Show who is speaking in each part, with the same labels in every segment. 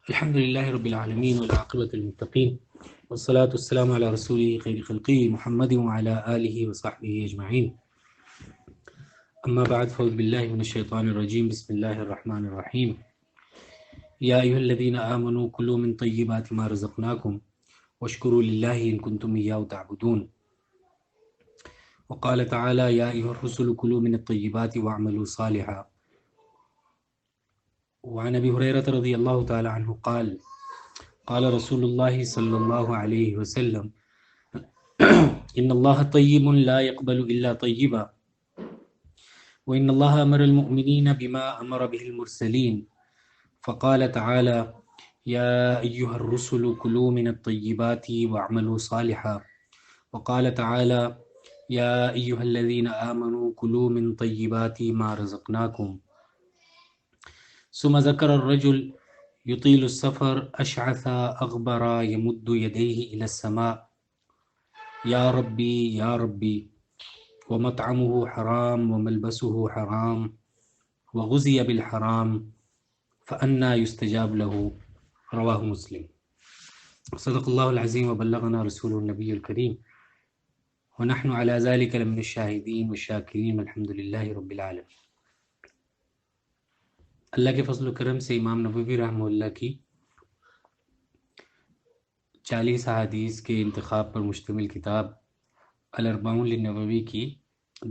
Speaker 1: الحمد لله رب العالمين والعاقبة للمتقين والصلاة والسلام على رسوله خير خلقه محمد وعلى آله وصحبه أجمعين. أما بعد فأعوذ بالله من الشيطان الرجيم. بسم الله الرحمن الرحيم. يا أيها الذين آمنوا كلوا من طيبات ما رزقناكم واشكروا لله إن كنتم إياه تعبدون. وقال تعالى يا أيها الرسل كلوا من الطيبات واعملوا صالحا. وعن أبي هريرة رضي الله تعالى عنه قال قال رسول الله صلى الله عليه وسلم إن الله طيب لا يقبل إلا طيبا وإن الله أمر المؤمنين بما أمر به المرسلين فقال تعالى يا أيها الرسل كلوا من الطيبات واعملوا صالحا. وقال تعالى يا أيها الذين آمنوا كلوا من طيبات ما رزقناكم. ثم ذكر الرجل يطيل السفر أشعث أغبر يمد يديه إلى السماء يا ربي يا ربي ومطعمه حرام وملبسه حرام وغزي بالحرام فأنا يستجاب له. رواه مسلم. صدق الله العظيم وبلغنا رسوله النبي الكريم ونحن على ذلك لمن الشاهدين والشاكرين والحمد لله رب العالمين. اللہ کے فضل و کرم سے امام نبوی رحمہ اللہ کی 40 احادیث کے انتخاب پر مشتمل کتاب الاربعون للنووی کی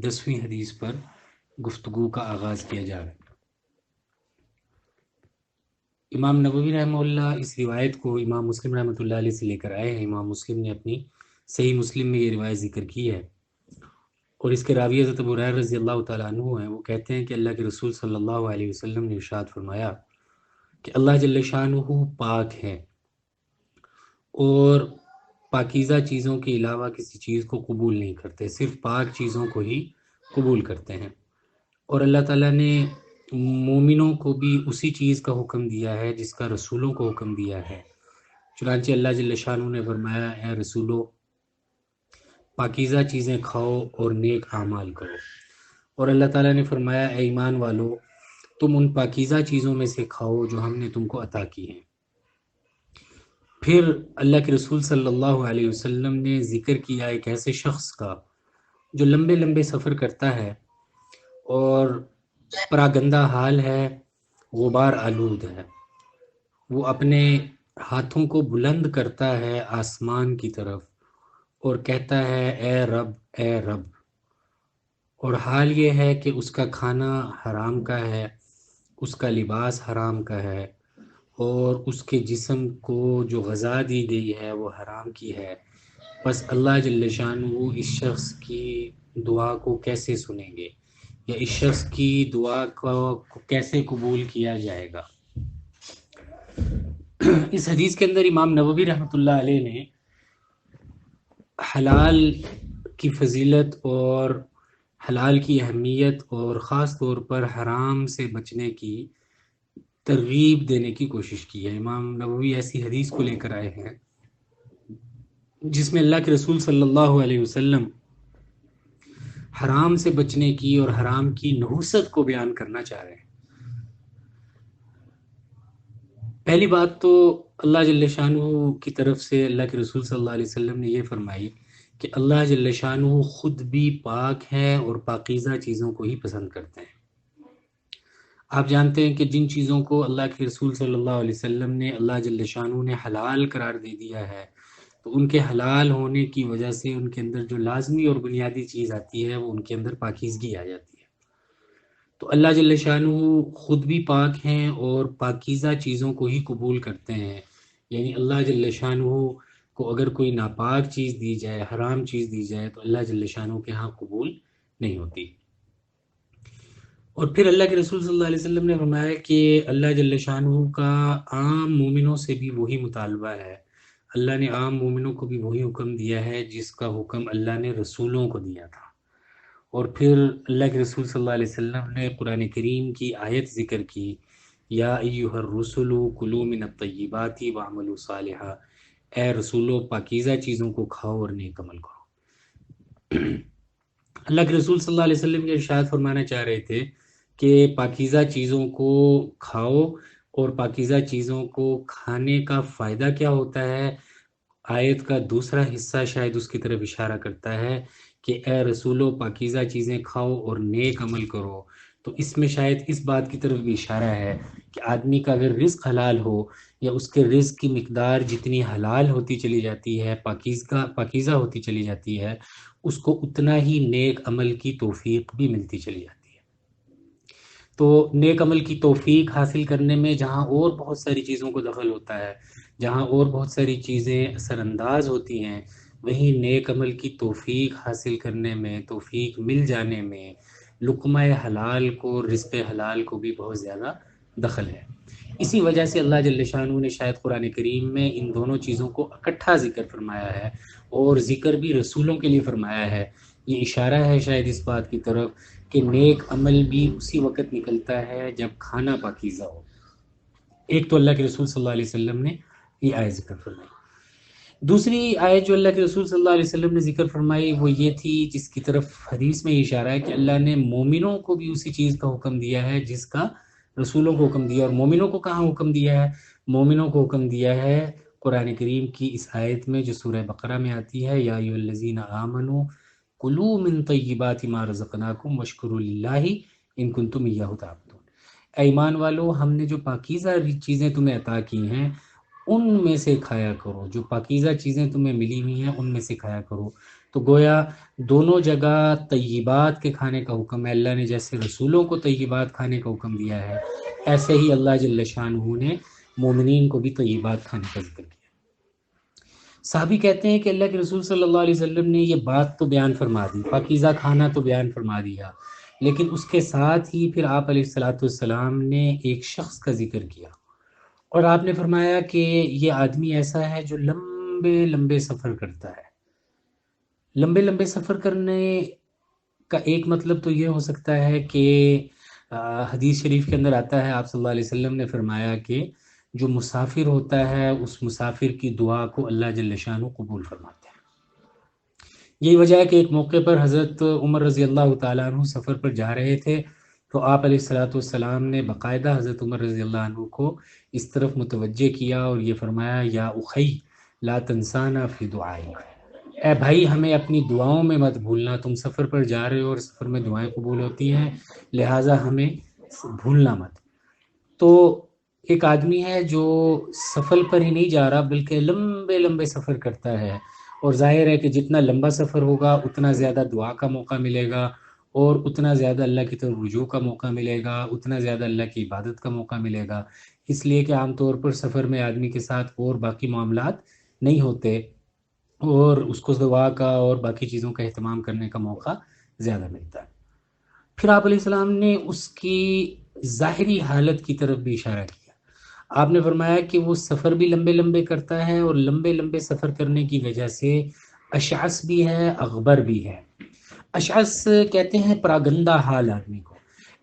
Speaker 1: 10ویں حدیث پر گفتگو کا آغاز کیا جا رہا ہے۔ امام نبوی رحمہ اللہ اس روایت کو امام مسلم رحمۃ اللہ علیہ سے لے کر آئے ہیں۔ امام مسلم نے اپنی صحیح مسلم میں یہ روایت ذکر کی ہے اور اس کے راوی حضرت ابو ہریرہ رضی اللہ تعالیٰ عنہ ہیں۔ وہ کہتے ہیں کہ اللہ کے رسول صلی اللہ علیہ وسلم نے ارشاد فرمایا کہ اللہ جل شانہ پاک ہے اور پاکیزہ چیزوں کے علاوہ کسی چیز کو قبول نہیں کرتے، صرف پاک چیزوں کو ہی قبول کرتے ہیں۔ اور اللہ تعالیٰ نے مومنوں کو بھی اسی چیز کا حکم دیا ہے جس کا رسولوں کو حکم دیا ہے۔ چنانچہ اللہ جل شانہ نے فرمایا اے رسولو پاکیزہ چیزیں کھاؤ اور نیک اعمال کرو، اور اللہ تعالیٰ نے فرمایا اے ایمان والو تم ان پاکیزہ چیزوں میں سے کھاؤ جو ہم نے تم کو عطا کی ہیں۔ پھر اللہ کے رسول صلی اللہ علیہ وسلم نے ذکر کیا ایک ایسے شخص کا جو لمبے لمبے سفر کرتا ہے اور پراگندہ حال ہے، غبار آلود ہے، وہ اپنے ہاتھوں کو بلند کرتا ہے آسمان کی طرف اور کہتا ہے اے رب اے رب، اور حال یہ ہے کہ اس کا کھانا حرام کا ہے، اس کا لباس حرام کا ہے، اور اس کے جسم کو جو غذا دی گئی ہے وہ حرام کی ہے۔ بس اللہ جل شانہ اس شخص کی دعا کو کیسے سنیں گے یا اس شخص کی دعا کو کیسے قبول کیا جائے گا۔ اس حدیث کے اندر امام نووی رحمۃ اللہ علیہ نے حلال کی فضیلت اور حلال کی اہمیت اور خاص طور پر حرام سے بچنے کی ترغیب دینے کی کوشش کی ہے۔ امام نووی ایسی حدیث کو لے کر آئے ہیں جس میں اللہ کے رسول صلی اللہ علیہ وسلم حرام سے بچنے کی اور حرام کی نحوست کو بیان کرنا چاہ رہے ہیں۔ پہلی بات تو اللہ جل شانہ کی طرف سے اللہ کے رسول صلی اللہ علیہ وسلم نے یہ فرمائی کہ اللہ جل شانہ خود بھی پاک ہے اور پاکیزہ چیزوں کو ہی پسند کرتے ہیں۔ آپ جانتے ہیں کہ جن چیزوں کو اللہ کے رسول صلی اللہ علیہ وسلم نے اللہ جل شانہ نے حلال قرار دے دیا ہے تو ان کے حلال ہونے کی وجہ سے ان کے اندر جو لازمی اور بنیادی چیز آتی ہے وہ ان کے اندر پاکیزگی آ جاتی ہے۔ تو اللہ جل شانہ خود بھی پاک ہیں اور پاکیزہ چیزوں کو ہی قبول کرتے ہیں، یعنی اللہ جل شانہ کو اگر کوئی ناپاک چیز دی جائے، حرام چیز دی جائے تو اللہ جل شانہ کے ہاں قبول نہیں ہوتی۔ اور پھر اللہ کے رسول صلی اللہ علیہ وسلم نے فرمایا کہ اللہ جل شانہ کا عام مومنوں سے بھی وہی مطالبہ ہے، اللہ نے عام مومنوں کو بھی وہی حکم دیا ہے جس کا حکم اللہ نے رسولوں کو دیا تھا۔ اور پھر اللہ کے رسول صلی اللہ علیہ وسلم نے قرآن کریم کی آیت ذکر کی یا ایھا الرسل کلوا من الطیبات واعملوا صالحا، اے رسولو پاکیزہ چیزوں کو کھاؤ اور نیک عمل کرو۔ اللہ کے رسول صلی اللہ علیہ وسلم یہ ارشاد فرمانا چاہ رہے تھے کہ پاکیزہ چیزوں کو کھاؤ اور پاکیزہ چیزوں کو کھانے کا فائدہ کیا ہوتا ہے، آیت کا دوسرا حصہ شاید اس کی طرف اشارہ کرتا ہے کہ اے رسولو پاکیزہ چیزیں کھاؤ اور نیک عمل کرو۔ تو اس میں شاید اس بات کی طرف بھی اشارہ ہے کہ آدمی کا اگر رزق حلال ہو، یا اس کے رزق کی مقدار جتنی حلال ہوتی چلی جاتی ہے، پاکیزہ ہوتی چلی جاتی ہے، اس کو اتنا ہی نیک عمل کی توفیق بھی ملتی چلی جاتی ہے۔ تو نیک عمل کی توفیق حاصل کرنے میں جہاں اور بہت ساری چیزوں کو دخل ہوتا ہے، جہاں اور بہت ساری چیزیں اثر انداز ہوتی ہیں، وہیں نیک عمل کی توفیق حاصل کرنے میں، توفیق مل جانے میں لقمہ حلال کو، رزق حلال کو بھی بہت زیادہ دخل ہے۔ اسی وجہ سے اللہ جل شانہ نے شاید قرآن کریم میں ان دونوں چیزوں کو اکٹھا ذکر فرمایا ہے، اور ذکر بھی رسولوں کے لیے فرمایا ہے۔ یہ اشارہ ہے شاید اس بات کی طرف کہ نیک عمل بھی اسی وقت نکلتا ہے جب کھانا پاکیزہ ہو۔ ایک تو اللہ کے رسول صلی اللہ علیہ وسلم نے یہ آیت ذکر فرمائی۔ دوسری آیت جو اللہ کے رسول صلی اللہ علیہ وسلم نے ذکر فرمائی وہ یہ تھی، جس کی طرف حدیث میں یہ اشارہ ہے کہ اللہ نے مومنوں کو بھی اسی چیز کا حکم دیا ہے جس کا رسولوں کو حکم دیا۔ اور مومنوں کو کہاں حکم دیا ہے؟ مومنوں کو حکم دیا ہے قرآن کریم کی اس آیت میں جو سورہ بقرہ میں آتی ہے، یا ایھا الذین آمنوا کلوا من طیبات ما رزقناکم واشکروا للہ ان کنتم ایاہ تعبدون۔ اے ایمان والو، ہم نے جو پاکیزہ چیزیں تمہیں عطا کی ہیں ان میں سے کھایا کرو، جو پاکیزہ چیزیں تمہیں ملی ہوئی ہیں ان میں سے کھایا کرو۔ تو گویا دونوں جگہ طیبات کے کھانے کا حکم ہے۔ اللہ نے جیسے رسولوں کو طیبات کھانے کا حکم دیا ہے، ایسے ہی اللہ جل شانہ نے مومنین کو بھی طیبات کھانے کا ذکر کیا۔ صحابی کہتے ہیں کہ اللہ کے رسول صلی اللہ علیہ وسلم نے یہ بات تو بیان فرما دی، پاکیزہ کھانا تو بیان فرما دیا، لیکن اس کے ساتھ ہی پھر آپ علیہ الصلوۃ والسلام نے ایک شخص کا ذکر کیا، اور آپ نے فرمایا کہ یہ آدمی ایسا ہے جو لمبے لمبے سفر کرتا ہے۔ لمبے لمبے سفر کرنے کا ایک مطلب تو یہ ہو سکتا ہے کہ حدیث شریف کے اندر آتا ہے، آپ صلی اللہ علیہ وسلم نے فرمایا کہ جو مسافر ہوتا ہے اس مسافر کی دعا کو اللہ جل شانہ قبول فرماتا ہے۔ یہی وجہ ہے کہ ایک موقع پر حضرت عمر رضی اللہ تعالیٰ عنہ سفر پر جا رہے تھے، تو آپ علیہ الصلوۃ والسلام نے باقاعدہ حضرت عمر رضی اللہ عنہ کو اس طرف متوجہ کیا اور یہ فرمایا، یا اخی لا تنسانا فی دعائی، اے بھائی ہمیں اپنی دعاؤں میں مت بھولنا، تم سفر پر جا رہے ہو اور سفر میں دعائیں قبول ہوتی ہیں، لہٰذا ہمیں بھولنا مت۔ تو ایک آدمی ہے جو سفر پر ہی نہیں جا رہا بلکہ لمبے لمبے سفر کرتا ہے، اور ظاہر ہے کہ جتنا لمبا سفر ہوگا اتنا زیادہ دعا کا موقع ملے گا، اور اتنا زیادہ اللہ کی طرف رجوع کا موقع ملے گا، اتنا زیادہ اللہ کی عبادت کا موقع ملے گا۔ اس لیے کہ عام طور پر سفر میں آدمی کے ساتھ اور باقی معاملات نہیں ہوتے، اور اس کو دعا کا اور باقی چیزوں کا اہتمام کرنے کا موقع زیادہ ملتا ہے۔ پھر آپ علیہ السلام نے اس کی ظاہری حالت کی طرف بھی اشارہ کیا۔ آپ نے فرمایا کہ وہ سفر بھی لمبے لمبے کرتا ہے، اور لمبے لمبے سفر کرنے کی وجہ سے اشعث بھی ہے، اغبر بھی ہے۔ اشعث کہتے ہیں پراگندہ حال آدمی کو،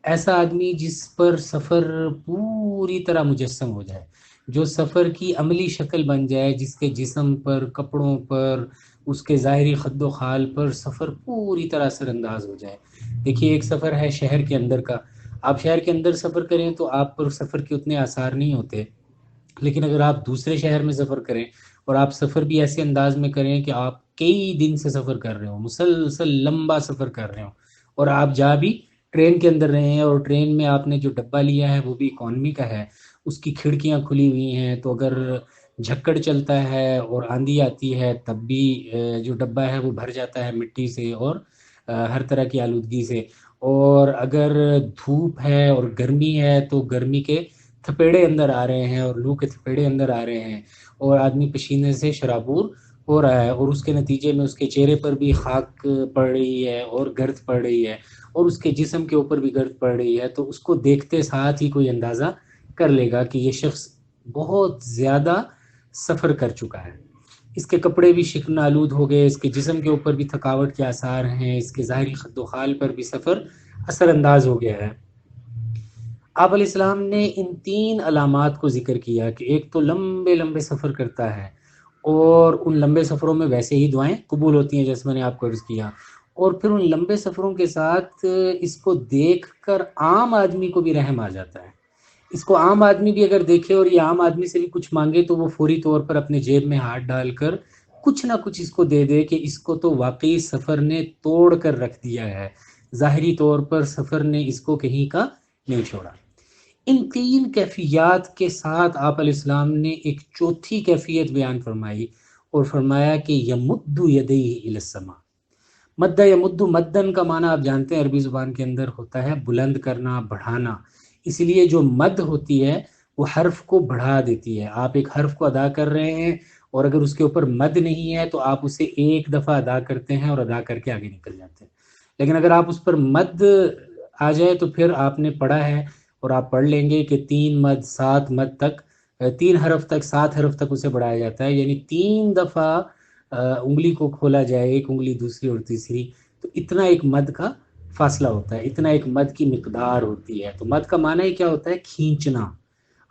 Speaker 1: ایسا آدمی جس پر سفر پوری طرح مجسم ہو جائے، جو سفر کی عملی شکل بن جائے، جس کے جسم پر، کپڑوں پر، اس کے ظاہری خد و خال پر سفر پوری طرح اثر انداز ہو جائے۔ دیکھیے ایک سفر ہے شہر کے اندر کا، آپ شہر کے اندر سفر کریں تو آپ پر سفر کے اتنے آثار نہیں ہوتے، لیکن اگر آپ دوسرے شہر میں سفر کریں اور آپ سفر بھی ایسے انداز میں کریں کہ آپ کئی دن سے سفر کر رہے ہو، مسلسل لمبا سفر کر رہے ہو، اور آپ جا بھی ٹرین کے اندر رہے ہیں، اور ٹرین میں آپ نے جو ڈبہ لیا ہے وہ بھی اکانومی کا ہے، اس کی کھڑکیاں کھلی ہوئی ہیں، تو اگر جھکڑ چلتا ہے اور آندھی آتی ہے تب بھی جو ڈبہ ہے وہ بھر جاتا ہے مٹی سے اور ہر طرح کی آلودگی سے، اور اگر دھوپ ہے اور گرمی ہے تو گرمی کے تھپیڑے اندر آ رہے ہیں اور لو کے تھپیڑے اندر آ رہے ہیں، اور آدمی پسینے سے شرابور ہو رہا ہے، اور اس کے نتیجے میں اس کے چہرے پر بھی خاک پڑ رہی ہے اور گرد پڑ رہی ہے، اور اس کے جسم کے اوپر بھی گرد پڑ رہی ہے، تو اس کو دیکھتے ساتھ ہی کوئی اندازہ کر لے گا کہ یہ شخص بہت زیادہ سفر کر چکا ہے۔ اس کے کپڑے بھی شکن آلود ہو گئے، اس کے جسم کے اوپر بھی تھکاوٹ کے آثار ہیں، اس کے ظاہری خد و خال پر بھی سفر اثر انداز ہو گیا ہے۔ آپ علیہ السلام نے ان تین علامات کو ذکر کیا کہ ایک تو لمبے لمبے سفر کرتا ہے، اور ان لمبے سفروں میں ویسے ہی دعائیں قبول ہوتی ہیں جیسے میں نے آپ کو عرض کیا، اور پھر ان لمبے سفروں کے ساتھ اس کو دیکھ کر عام آدمی کو بھی رحم آ جاتا ہے۔ اس کو عام آدمی بھی اگر دیکھے اور یہ عام آدمی سے بھی کچھ مانگے تو وہ فوری طور پر اپنے جیب میں ہاتھ ڈال کر کچھ نہ کچھ اس کو دے دے کہ اس کو تو واقعی سفر نے توڑ کر رکھ دیا ہے، ظاہری طور پر سفر نے اس کو کہیں کا نہیں چھوڑا۔ ان تین کیفیات کے ساتھ آپ علیہ السلام نے ایک چوتھی کیفیت بیان فرمائی اور فرمایا کہ یمد یدیہ الی السماء۔ مد یمد، مدن کا معنی آپ جانتے ہیں عربی زبان کے اندر ہوتا ہے بلند کرنا، بڑھانا، اس لیے جو مد ہوتی ہے وہ حرف کو بڑھا دیتی ہے۔ آپ ایک حرف کو ادا کر رہے ہیں اور اگر اس کے اوپر مد نہیں ہے تو آپ اسے ایک دفعہ ادا کرتے ہیں اور ادا کر کے آگے نکل جاتے ہیں، لیکن اگر آپ اس پر مد آ جائے تو پھر آپ نے پڑھا ہے اور آپ پڑھ لیں گے کہ 3 مد 7 مد تک، 3 حرف تک، 7 حرف تک اسے بڑھایا جاتا ہے، یعنی 3 دفعہ انگلی کو کھولا جائے، ایک انگلی دوسری اور تیسری، تو اتنا ایک مد کا فاصلہ ہوتا ہے، اتنا ایک مد کی مقدار ہوتی ہے۔ تو مد کا معنی ہی کیا ہوتا ہے؟ کھینچنا۔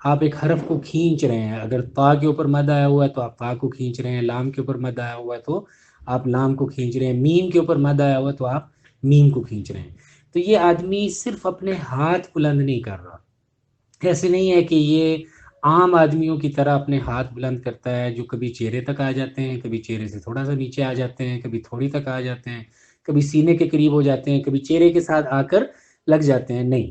Speaker 1: آپ ایک حرف کو کھینچ رہے ہیں، اگر تا کے اوپر مد آیا ہوا ہے تو آپ تا کو کھینچ رہے ہیں، لام کے اوپر مد آیا ہوا ہے تو آپ لام کو کھینچ رہے ہیں، میم کے اوپر مد آیا ہوا ہے تو آپ میم کو کھینچ رہے ہیں۔ تو یہ آدمی صرف اپنے ہاتھ بلند نہیں کر رہا، ایسے نہیں ہے کہ یہ عام آدمیوں کی طرح اپنے ہاتھ بلند کرتا ہے جو کبھی چہرے تک آ جاتے ہیں، کبھی چہرے سے تھوڑا سا نیچے آ جاتے ہیں، کبھی تھوڑی تک آ جاتے ہیں، کبھی سینے کے قریب ہو جاتے ہیں، کبھی چہرے کے ساتھ آ کر لگ جاتے ہیں۔ نہیں،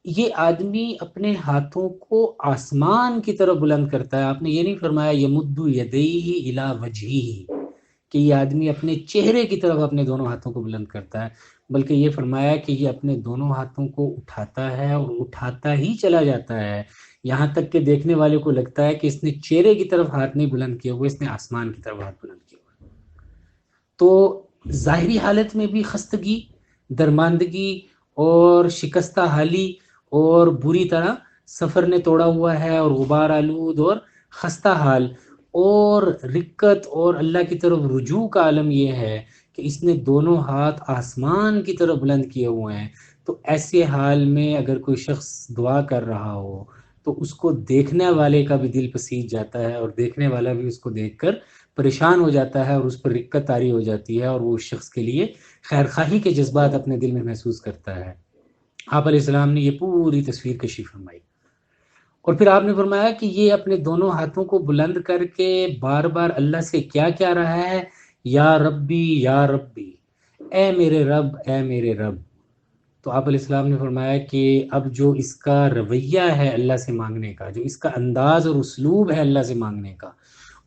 Speaker 1: یہ آدمی اپنے ہاتھوں کو آسمان کی طرف بلند کرتا ہے۔ آپ نے یہ نہیں فرمایا یمد یدیہ الی وجہہ کہ یہ آدمی اپنے چہرے کی طرف اپنے دونوں ہاتھوں کو بلند کرتا ہے، بلکہ یہ فرمایا کہ یہ اپنے دونوں ہاتھوں کو اٹھاتا ہے اور اٹھاتا ہی چلا جاتا ہے، یہاں تک کہ دیکھنے والے کو لگتا ہے کہ اس نے چہرے کی طرف ہاتھ نہیں بلند کیا ہوا، اس نے آسمان کی طرف ہاتھ بلند کیا ہوا۔ تو ظاہری حالت میں بھی خستگی، درماندگی اور شکستہ حالی اور بری طرح سفر نے توڑا ہوا ہے اور غبار آلود اور خستہ حال اور رکت اور اللہ کی طرف رجوع کا عالم یہ ہے کہ اس نے دونوں ہاتھ آسمان کی طرف بلند کیے ہوئے ہیں۔ تو ایسے حال میں اگر کوئی شخص دعا کر رہا ہو تو اس کو دیکھنے والے کا بھی دل پسیج جاتا ہے اور دیکھنے والا بھی اس کو دیکھ کر پریشان ہو جاتا ہے اور اس پر رکت طاری ہو جاتی ہے اور وہ اس شخص کے لیے خیر خواہی کے جذبات اپنے دل میں محسوس کرتا ہے۔ آپ علیہ السلام نے یہ پوری تصویر کشی فرمائی اور پھر آپ نے فرمایا کہ یہ اپنے دونوں ہاتھوں کو بلند کر کے بار بار اللہ سے کیا کیا رہا ہے؟ یا ربی یا ربی، اے میرے رب، اے میرے رب۔ تو آپ علیہ السلام نے فرمایا کہ اب جو اس کا رویہ ہے اللہ سے مانگنے کا، جو اس کا انداز اور اسلوب ہے اللہ سے مانگنے کا،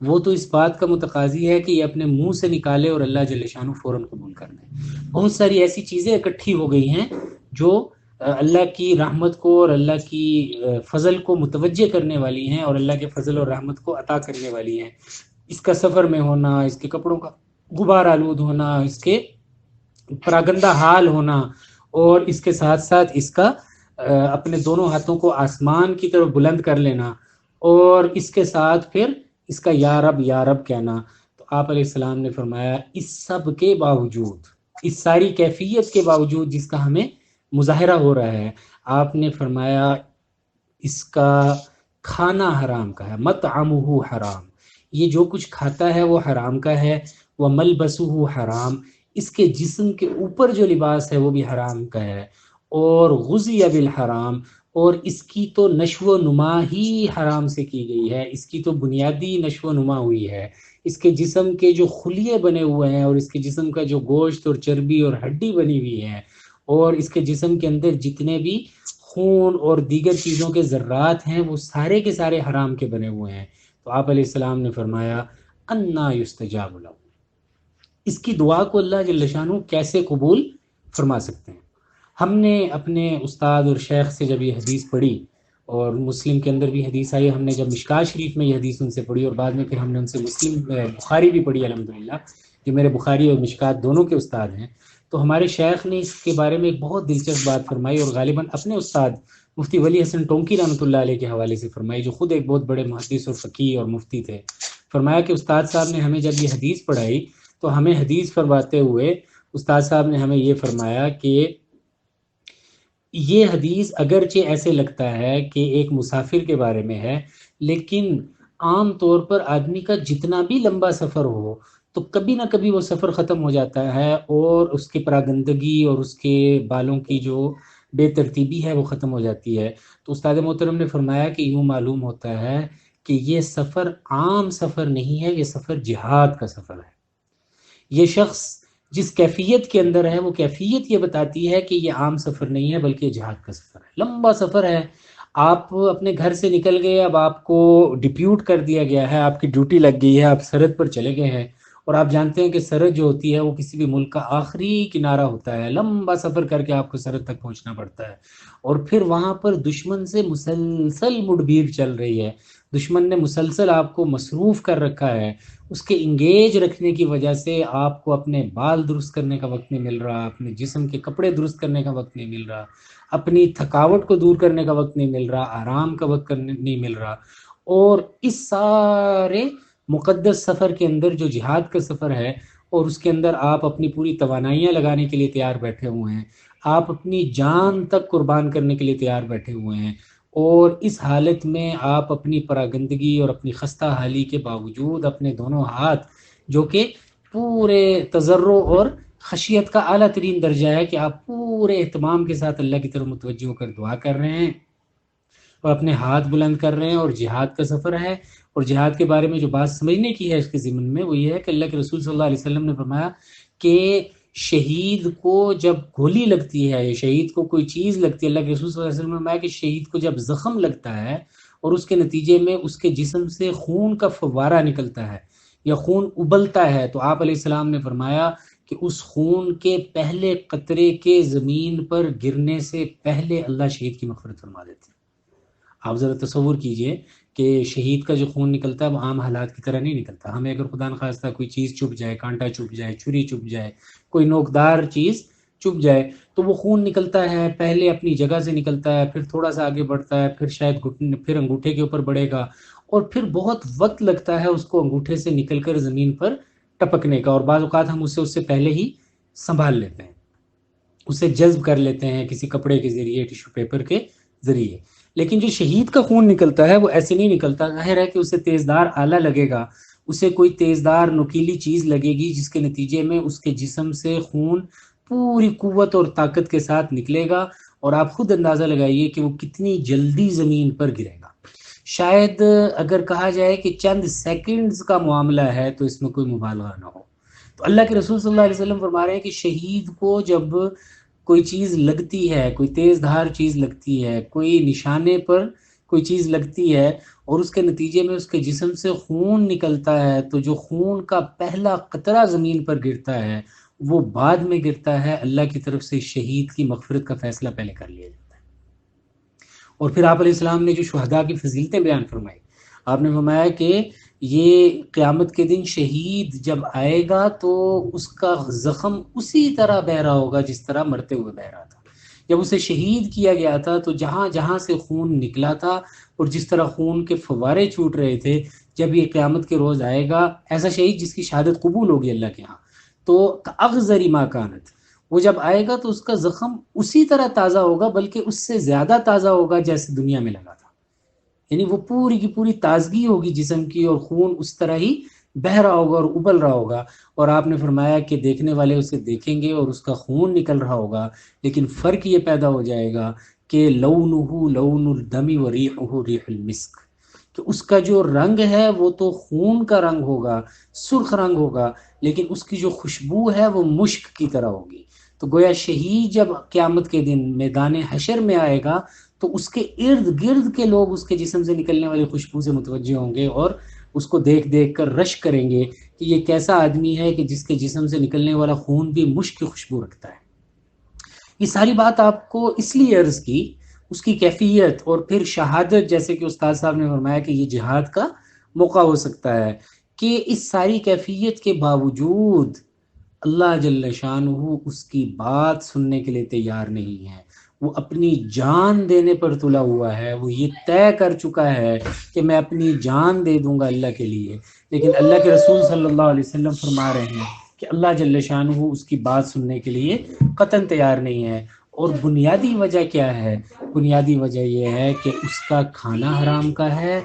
Speaker 1: وہ تو اس بات کا متقاضی ہے کہ یہ اپنے منہ سے نکالے اور اللہ جل شانہ فوراً قبول کر لے۔ بہت ساری ایسی چیزیں اکٹھی ہو گئی ہیں جو اللہ کی رحمت کو اور اللہ کی فضل کو متوجہ کرنے والی ہیں اور اللہ کے فضل اور رحمت کو عطا کرنے والی ہیں۔ اس کا سفر میں ہونا، اس کے کپڑوں کا غبار آلود ہونا، اس کے پراگندہ حال ہونا اور اس کے ساتھ ساتھ اس کا اپنے دونوں ہاتھوں کو آسمان کی طرف بلند کر لینا اور اس کے ساتھ پھر اس کا یا رب کہنا۔ تو آپ علیہ السلام نے فرمایا اس سب کے باوجود، اس ساری کیفیت کے باوجود جس کا ہمیں مظاہرہ ہو رہا ہے، آپ نے فرمایا اس کا کھانا حرام کا ہے، مطعمہ حرام، یہ جو کچھ کھاتا ہے وہ حرام کا ہے، وملبسہ حرام، اس کے جسم کے اوپر جو لباس ہے وہ بھی حرام کا ہے، اور غذی بالحرام، اور اس کی تو نشو و نما ہی حرام سے کی گئی ہے، اس کی تو بنیادی نشو و نما ہوئی ہے، اس کے جسم کے جو خلیے بنے ہوئے ہیں اور اس کے جسم کا جو گوشت اور چربی اور ہڈی بنی ہوئی ہے اور اس کے جسم کے اندر جتنے بھی خون اور دیگر چیزوں کے ذرات ہیں وہ سارے کے سارے حرام کے بنے ہوئے ہیں۔ تو آپ علیہ السلام نے فرمایا انا یستجاب لہ، اس کی دعا کو اللہ جل شانہ کیسے قبول فرما سکتے ہیں؟ ہم نے اپنے استاد اور شیخ سے جب یہ حدیث پڑھی اور مسلم کے اندر بھی حدیث آئی، ہم نے جب مشکات شریف میں یہ حدیث ان سے پڑھی اور بعد میں پھر ہم نے ان سے مسلم بخاری بھی پڑھی الحمدللہ، جو میرے بخاری اور مشکات دونوں کے استاد ہیں، تو ہمارے شیخ نے اس کے بارے میں ایک بہت دلچسپ بات فرمائی اور غالباً اپنے استاد مفتی ولی حسن ٹونکی رحمۃ اللہ علیہ کے حوالے سے فرمائی، جو خود ایک بہت بڑے محدث اور فقیہ اور مفتی تھے۔ فرمایا کہ استاد صاحب نے ہمیں جب یہ حدیث پڑھائی تو ہمیں حدیث فرماتے ہوئے استاد صاحب نے ہمیں یہ فرمایا کہ یہ حدیث اگرچہ ایسے لگتا ہے کہ ایک مسافر کے بارے میں ہے، لیکن عام طور پر آدمی کا جتنا بھی لمبا سفر ہو تو کبھی نہ کبھی وہ سفر ختم ہو جاتا ہے اور اس کی پراگندگی اور اس کے بالوں کی جو بے ترتیبی ہے وہ ختم ہو جاتی ہے۔ تو استاد محترم نے فرمایا کہ یوں معلوم ہوتا ہے کہ یہ سفر عام سفر نہیں ہے، یہ سفر جہاد کا سفر ہے۔ یہ شخص جس کیفیت کے اندر ہے وہ کیفیت یہ بتاتی ہے کہ یہ عام سفر نہیں ہے بلکہ جہاد کا سفر ہے، لمبا سفر ہے۔ آپ اپنے گھر سے نکل گئے، اب آپ کو ڈپیوٹ کر دیا گیا ہے، آپ کی ڈیوٹی لگ گئی ہے، آپ سرحد پر چلے گئے ہیں، اور آپ جانتے ہیں کہ سرحد جو ہوتی ہے وہ کسی بھی ملک کا آخری کنارہ ہوتا ہے، لمبا سفر کر کے آپ کو سرحد تک پہنچنا پڑتا ہے، اور پھر وہاں پر دشمن سے مسلسل مڈبیر چل رہی ہے، دشمن نے مسلسل آپ کو مصروف کر رکھا ہے، اس کے انگیج رکھنے کی وجہ سے آپ کو اپنے بال درست کرنے کا وقت نہیں مل رہا، اپنے جسم کے کپڑے درست کرنے کا وقت نہیں مل رہا، اپنی تھکاوٹ کو دور کرنے کا وقت نہیں مل رہا، آرام کا وقت نہیں مل رہا، اور اس سارے مقدس سفر کے اندر جو جہاد کا سفر ہے، اور اس کے اندر آپ اپنی پوری توانائیاں لگانے کے لیے تیار بیٹھے ہوئے ہیں، آپ اپنی جان تک قربان کرنے کے لیے تیار بیٹھے ہوئے ہیں، اور اس حالت میں آپ اپنی پراگندگی اور اپنی خستہ حالی کے باوجود اپنے دونوں ہاتھ، جو کہ پورے تضرع اور خشیت کا اعلیٰ ترین درجہ ہے کہ آپ پورے اہتمام کے ساتھ اللہ کی طرف متوجہ ہو کر دعا کر رہے ہیں اور اپنے ہاتھ بلند کر رہے ہیں، اور جہاد کا سفر ہے، اور جہاد کے بارے میں جو بات سمجھنے کی ہے اس کے ضمن میں وہ یہ ہے کہ اللہ کے رسول صلی اللہ علیہ وسلم نے فرمایا کہ شہید کو جب گولی لگتی ہے یا شہید کو کوئی چیز لگتی ہے، اللہ کے رسول صلی اللہ علیہ وسلم نے فرمایا کہ شہید کو جب زخم لگتا ہے اور اس کے نتیجے میں اس کے جسم سے خون کا فوارہ نکلتا ہے یا خون ابلتا ہے، تو آپ علیہ السلام نے فرمایا کہ اس خون کے پہلے قطرے کے زمین پر گرنے سے پہلے اللہ شہید کی مغفرت فرما دیتے ہیں۔ آپ ذرا تصور کیجئے کہ شہید کا جو خون نکلتا ہے وہ عام حالات کی طرح نہیں نکلتا، ہمیں اگر خدا نخواستہ کوئی چیز چبھ جائے، کانٹا چبھ جائے، چھری چبھ جائے، کوئی نوکدار چیز چبھ جائے تو وہ خون نکلتا ہے، پہلے اپنی جگہ سے نکلتا ہے، پھر تھوڑا سا آگے بڑھتا ہے، پھر شاید پھر انگوٹھے کے اوپر بڑھے گا، اور پھر بہت وقت لگتا ہے اس کو انگوٹھے سے نکل کر زمین پر ٹپکنے کا، اور بعض اوقات ہم اسے اس سے پہلے ہی سنبھال لیتے ہیں، اسے جذب کر لیتے ہیں کسی کپڑے کے ذریعے، ٹیشو پیپر کے ذریعے۔ لیکن جو شہید کا خون نکلتا ہے وہ ایسے نہیں نکلتا، ظاہر ہے کہ اسے تیزدار آلہ لگے گا، اسے کوئی تیزدار نکیلی چیز لگے گی جس کے نتیجے میں اس کے جسم سے خون پوری قوت اور طاقت کے ساتھ نکلے گا، اور آپ خود اندازہ لگائیے کہ وہ کتنی جلدی زمین پر گرے گا۔ شاید اگر کہا جائے کہ چند سیکنڈز کا معاملہ ہے تو اس میں کوئی مبالغہ نہ ہو۔ تو اللہ کے رسول صلی اللہ علیہ وسلم فرما رہے ہیں کہ شہید کو جب کوئی چیز لگتی ہے، کوئی تیز دھار چیز لگتی ہے، کوئی نشانے پر کوئی چیز لگتی ہے اور اس کے نتیجے میں اس کے جسم سے خون نکلتا ہے، تو جو خون کا پہلا قطرہ زمین پر گرتا ہے وہ بعد میں گرتا ہے، اللہ کی طرف سے شہید کی مغفرت کا فیصلہ پہلے کر لیا جاتا ہے۔ اور پھر آپ علیہ السلام نے جو شہداء کی فضیلتیں بیان فرمائی، آپ نے فرمایا کہ یہ قیامت کے دن شہید جب آئے گا تو اس کا زخم اسی طرح بہ رہا ہوگا جس طرح مرتے ہوئے بہ رہا تھا۔ جب اسے شہید کیا گیا تھا تو جہاں جہاں سے خون نکلا تھا اور جس طرح خون کے فوارے چھوٹ رہے تھے، جب یہ قیامت کے روز آئے گا ایسا شہید جس کی شہادت قبول ہوگی اللہ کے ہاں، تو اغزری ما کانت، وہ جب آئے گا تو اس کا زخم اسی طرح تازہ ہوگا بلکہ اس سے زیادہ تازہ ہوگا جیسے دنیا میں لگا تھا، یعنی وہ پوری کی پوری تازگی ہوگی جسم کی، اور خون اس طرح ہی بہ رہا ہوگا اور ابل رہا ہوگا، اور آپ نے فرمایا کہ دیکھنے والے اسے دیکھیں گے اور اس کا خون نکل رہا ہوگا، لیکن فرق یہ پیدا ہو جائے گا کہ لونہ لون الدم و ریحہ ریح المسک، کہ اس کا جو رنگ ہے وہ تو خون کا رنگ ہوگا، سرخ رنگ ہوگا، لیکن اس کی جو خوشبو ہے وہ مشک کی طرح ہوگی۔ تو گویا شہید جب قیامت کے دن میدان حشر میں آئے گا تو اس کے ارد گرد کے لوگ اس کے جسم سے نکلنے والی خوشبو سے متوجہ ہوں گے اور اس کو دیکھ دیکھ کر رش کریں گے کہ یہ کیسا آدمی ہے کہ جس کے جسم سے نکلنے والا خون بھی مشک کی خوشبو رکھتا ہے۔ یہ ساری بات آپ کو اس لیے عرض کی، اس کی کیفیت اور پھر شہادت، جیسے کہ استاد صاحب نے فرمایا کہ یہ جہاد کا موقع ہو سکتا ہے، کہ اس ساری کیفیت کے باوجود اللہ جل شانہ اس کی بات سننے کے لیے تیار نہیں ہے، وہ اپنی جان دینے پر تلا ہوا ہے، وہ یہ طے کر چکا ہے کہ میں اپنی جان دے دوں گا اللہ کے لیے، لیکن اللہ کے رسول صلی اللہ علیہ وسلم فرما رہے ہیں کہ اللہ جل شانہ اس کی بات سننے کے لیے قطعاً تیار نہیں ہے۔ اور بنیادی وجہ کیا ہے؟ بنیادی وجہ یہ ہے کہ اس کا کھانا حرام کا ہے،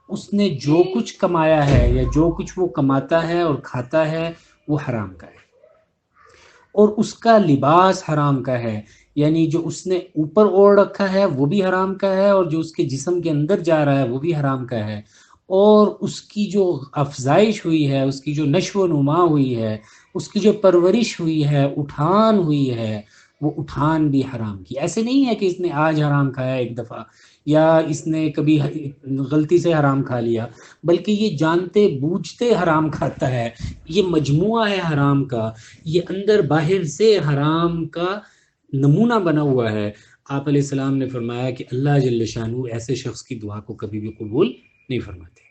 Speaker 1: اس نے جو کچھ کمایا ہے یا جو کچھ وہ کماتا ہے اور کھاتا ہے وہ حرام کا ہے، اور اس کا لباس حرام کا ہے، یعنی جو اس نے اوپر اوڑھ رکھا ہے وہ بھی حرام کا ہے، اور جو اس کے جسم کے اندر جا رہا ہے وہ بھی حرام کا ہے، اور اس کی جو افزائش ہوئی ہے، اس کی جو نشو و نما ہوئی ہے، اس کی جو پرورش ہوئی ہے، اٹھان ہوئی ہے، وہ اٹھان بھی حرام کی۔ ایسے نہیں ہے کہ اس نے آج حرام کھایا ایک دفعہ، یا اس نے کبھی غلطی سے حرام کھا لیا، بلکہ یہ جانتے بوجھتے حرام کھاتا ہے، یہ مجموعہ ہے حرام کا، یہ اندر باہر سے حرام کا نمونہ بنا ہوا ہے۔ آپ علیہ السلام نے فرمایا کہ اللہ جل شانہ ایسے شخص کی دعا کو کبھی بھی قبول نہیں فرماتے۔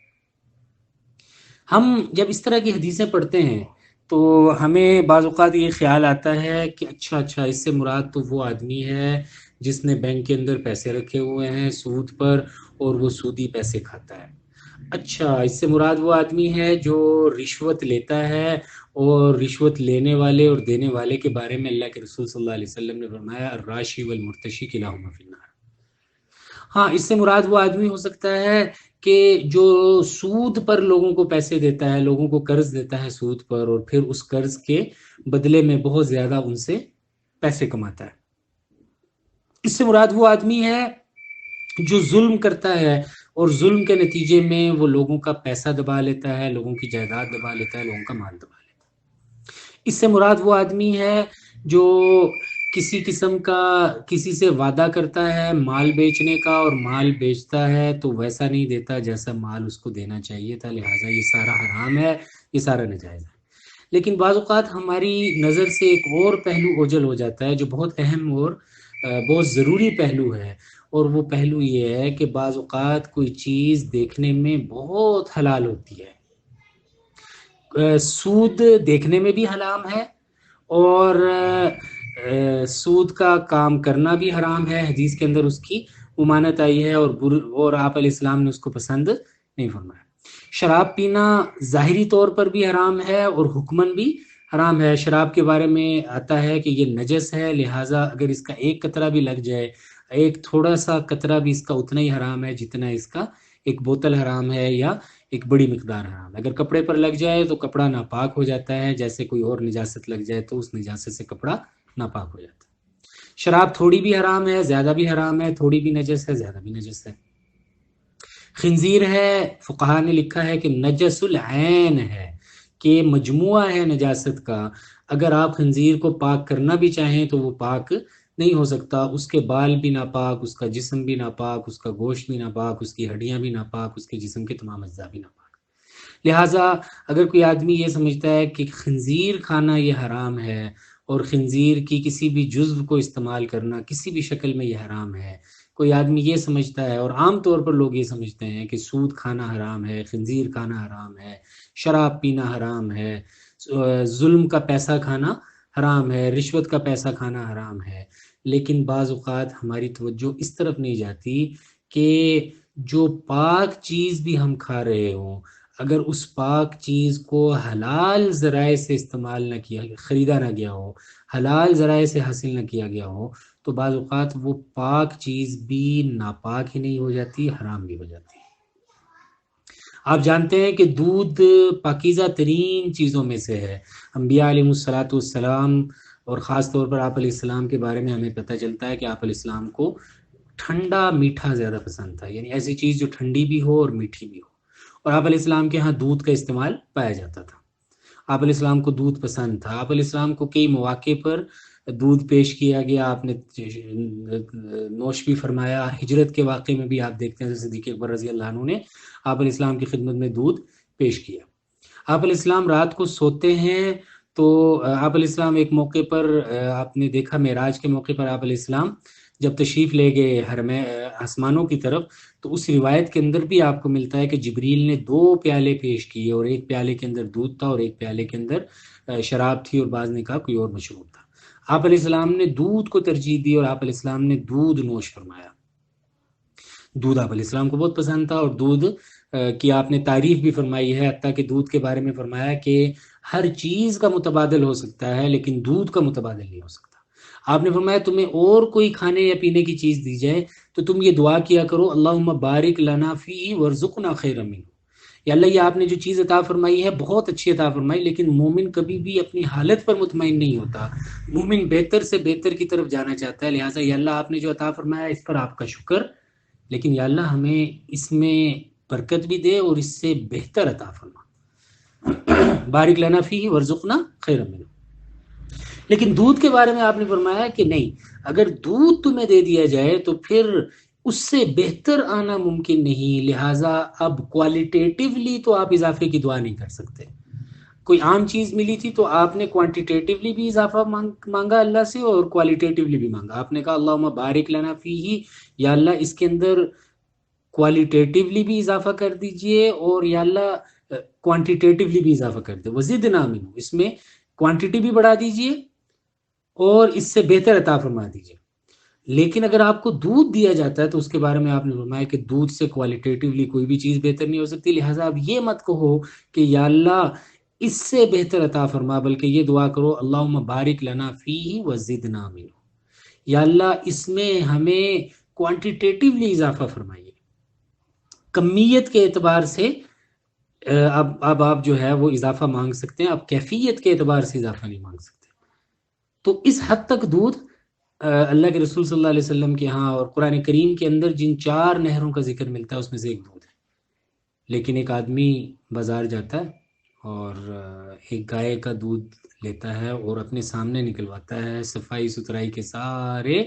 Speaker 1: ہم جب اس طرح کی حدیثیں پڑھتے ہیں تو ہمیں بعض اوقات یہ خیال آتا ہے کہ اچھا اس سے مراد تو وہ آدمی ہے جس نے بینک کے اندر پیسے رکھے ہوئے ہیں سود پر، اور وہ سودی پیسے کھاتا ہے۔ اچھا، اس سے مراد وہ آدمی ہے جو رشوت لیتا ہے، اور رشوت لینے والے اور دینے والے کے بارے میں اللہ کے رسول صلی اللہ علیہ وسلم نے فرمایا الراشی والمرتشی کلاہما فی النار۔ ہاں، اس سے مراد وہ آدمی ہو سکتا ہے کہ جو سود پر لوگوں کو پیسے دیتا ہے، لوگوں کو قرض دیتا ہے سود پر، اور پھر اس قرض کے بدلے میں بہت زیادہ ان سے پیسے کماتا ہے۔ اس سے مراد وہ آدمی ہے جو ظلم کرتا ہے، اور ظلم کے نتیجے میں وہ لوگوں کا پیسہ دبا لیتا ہے، لوگوں کی جائیداد دبا لیتا ہے، لوگوں کا مال دبا لیتا ہے۔ اس سے مراد وہ آدمی ہے جو کسی قسم کا کسی سے وعدہ کرتا ہے مال بیچنے کا، اور مال بیچتا ہے تو ویسا نہیں دیتا جیسا مال اس کو دینا چاہیے تھا، لہٰذا یہ سارا حرام ہے، یہ سارا ناجائز ہے۔ لیکن بعض اوقات ہماری نظر سے ایک اور پہلو اوجھل ہو جاتا ہے جو بہت اہم اور بہت ضروری پہلو ہے، اور وہ پہلو یہ ہے کہ بعض اوقات کوئی چیز دیکھنے میں بہت حلال ہوتی ہے۔ سود دیکھنے میں بھی حرام ہے، اور سود کا کام کرنا بھی حرام ہے، حدیث کے اندر اس کی ممانعت آئی ہے، اور آپ علیہ السلام نے اس کو پسند نہیں فرمایا۔ شراب پینا ظاہری طور پر بھی حرام ہے اور حکماً بھی حرام ہے۔ شراب کے بارے میں آتا ہے کہ یہ نجس ہے، لہٰذا اگر اس کا ایک قطرہ بھی لگ جائے، ایک تھوڑا سا قطرہ بھی اس کا اتنا ہی حرام ہے جتنا اس کا ایک بوتل حرام ہے یا ایک بڑی مقدار حرام ہے۔ اگر کپڑے پر لگ جائے تو کپڑا ناپاک ہو جاتا ہے، جیسے کوئی اور نجاست لگ جائے تو اس نجاست سے کپڑا ناپاک ہو جاتا ہے۔ شراب تھوڑی بھی حرام ہے، زیادہ بھی حرام ہے، تھوڑی بھی نجس ہے، زیادہ بھی نجس ہے۔ خنزیر ہے، فقہا نے لکھا ہے کہ نجس العین ہے، کہ مجموعہ ہے نجاست کا۔ اگر آپ خنزیر کو پاک کرنا بھی چاہیں تو وہ پاک نہیں ہو سکتا، اس کے بال بھی ناپاک، اس کا جسم بھی ناپاک، اس کا گوشت بھی ناپاک، اس کی ہڈیاں بھی ناپاک، اس کے جسم کے تمام اجزاء بھی ناپاک۔ لہٰذا اگر کوئی آدمی یہ سمجھتا ہے کہ خنزیر کھانا یہ حرام ہے، اور خنزیر کی کسی بھی جزو کو استعمال کرنا کسی بھی شکل میں یہ حرام ہے، کوئی آدمی یہ سمجھتا ہے، اور عام طور پر لوگ یہ سمجھتے ہیں کہ سود کھانا حرام ہے، خنزیر کھانا حرام ہے، شراب پینا حرام ہے، ظلم کا پیسہ کھانا حرام ہے، رشوت کا پیسہ کھانا حرام ہے، لیکن بعض اوقات ہماری توجہ اس طرف نہیں جاتی کہ جو پاک چیز بھی ہم کھا رہے ہوں، اگر اس پاک چیز کو حلال ذرائع سے استعمال نہ کیا، خریدا نہ گیا ہو، حلال ذرائع سے حاصل نہ کیا گیا ہو، تو بعض اوقات وہ پاک چیز بھی ناپاک ہی نہیں ہو جاتی، حرام بھی ہو جاتی ہے۔ آپ جانتے ہیں کہ دودھ پاکیزہ ترین چیزوں میں سے ہے۔ انبیاء علیہ الصلاۃ والسلام، اور خاص طور پر آپ علیہ السلام کے بارے میں ہمیں پتہ چلتا ہے کہ آپ علیہ السلام کو ٹھنڈا میٹھا زیادہ پسند تھا، یعنی ایسی چیز جو ٹھنڈی بھی ہو اور میٹھی بھی ہو، اور آپ علیہ السلام کے ہاں دودھ کا استعمال پایا جاتا تھا۔ آپ علیہ السلام کو دودھ پسند تھا، آپ علیہ السلام کو کئی مواقع پر دودھ پیش کیا گیا، آپ نے نوش بھی فرمایا۔ ہجرت کے واقعے میں بھی آپ دیکھتے ہیں صدیق اکبر رضی اللہ عنہ نے آپ علیہ السلام کی خدمت میں دودھ پیش کیا۔ آپ علیہ السلام رات کو سوتے ہیں تو آپ علیہ السلام ایک موقع پر آپ نے دیکھا، معراج کے موقع پر آپ علیہ السلام جب تشریف لے گئے حرم آسمانوں کی طرف، تو اس روایت کے اندر بھی آپ کو ملتا ہے کہ جبریل نے 2 پیالے پیش کیے، اور ایک پیالے کے اندر دودھ تھا اور ایک پیالے کے اندر شراب تھی، اور بعض نے کہا کوئی اور مشروب تھا۔ آپ علیہ السلام نے دودھ کو ترجیح دی، اور آپ علیہ السلام نے دودھ نوش فرمایا۔ دودھ آپ علیہ السلام کو بہت پسند تھا، اور دودھ کی آپ نے تعریف بھی فرمائی ہے، حتیٰ کہ دودھ کے بارے میں فرمایا کہ ہر چیز کا متبادل ہو سکتا ہے لیکن دودھ کا متبادل نہیں ہو سکتا۔ آپ نے فرمایا تمہیں اور کوئی کھانے یا پینے کی چیز دی جائے تو تم یہ دعا کیا کرو اللہم بارک لنا فیہ ورزقنا خیرا منہ، یا اللہ یہ آپ نے جو چیز عطا فرمائی ہے بہت اچھی عطا فرمائی، لیکن مومن کبھی بھی اپنی حالت پر مطمئن نہیں ہوتا، مومن بہتر سے بہتر کی طرف جانا چاہتا ہے، لہٰذا یا اللہ آپ نے جو عطا فرمایا اس پر آپ کا شکر، لیکن یا اللہ ہمیں اس میں برکت بھی دے اور اس سے بہتر عطا فرما، بارک لنا فیہ ورزقنا خیرا منہ۔ لیکن دودھ کے بارے میں آپ نے فرمایا کہ نہیں، اگر دودھ تمہیں دے دیا جائے تو پھر اس سے بہتر آنا ممکن نہیں، لہٰذا اب کوالٹیٹیولی تو آپ اضافے کی دعا نہیں کر سکتے۔ کوئی عام چیز ملی تھی تو آپ نے کوانٹیٹیولی بھی اضافہ مانگا اللہ سے اور کوالیٹیٹیولی بھی مانگا، آپ نے کہا اللہم بارک لنا فیہ، یا اللہ اس کے اندر کوالیٹیٹیولی بھی اضافہ کر دیجئے اور یا اللہ کوانٹیٹیولی بھی اضافہ کر دے، وزدنا منہ، اس میں کوانٹٹی بھی بڑھا دیجئے اور اس سے بہتر عطا فرما دیجئے۔ لیکن اگر آپ کو دودھ دیا جاتا ہے تو اس کے بارے میں آپ نے فرمایا کہ دودھ سے کوالٹیٹیولی کوئی بھی چیز بہتر نہیں ہو سکتی، لہٰذا آپ یہ مت کہو کہ یا اللہ اس سے بہتر عطا فرما، بلکہ یہ دعا کرو اللہم بارک لنا فیہ وزدنا منہ، یا اللہ اس میں ہمیں کوانٹیٹیولی اضافہ فرمائیے، کمیت کے اعتبار سے اب آپ جو ہے وہ اضافہ مانگ سکتے ہیں، آپ کیفیت کے اعتبار سے اضافہ نہیں مانگ سکتے۔ تو اس حد تک دودھ اللہ کے رسول صلی اللہ علیہ وسلم کے ہاں اور قرآن کریم کے اندر جن 4 نہروں کا ذکر ملتا ہے اس میں سے ایک دودھ ہے۔ لیکن ایک آدمی بازار جاتا ہے اور ایک گائے کا دودھ لیتا ہے اور اپنے سامنے نکلواتا ہے، صفائی ستھرائی کے سارے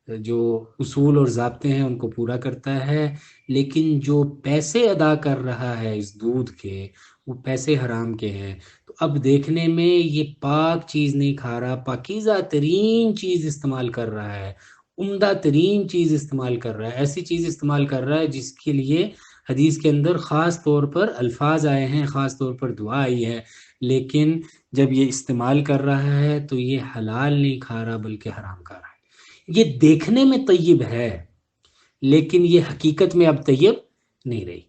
Speaker 1: جو اصول اور ضابطے ہیں ان کو پورا کرتا ہے، لیکن جو پیسے ادا کر رہا ہے اس دودھ کے وہ پیسے حرام کے ہیں، تو اب دیکھنے میں یہ پاک چیز نہیں کھا رہا، پاکیزہ ترین چیز استعمال کر رہا ہے، عمدہ ترین چیز استعمال کر رہا ہے، ایسی چیز استعمال کر رہا ہے جس کے لیے حدیث کے اندر خاص طور پر الفاظ آئے ہیں، خاص طور پر دعا آئی ہے، لیکن جب یہ استعمال کر رہا ہے تو یہ حلال نہیں کھا رہا بلکہ حرام کھا رہا ہے۔ یہ دیکھنے میں طیب ہے لیکن یہ حقیقت میں اب طیب نہیں رہی۔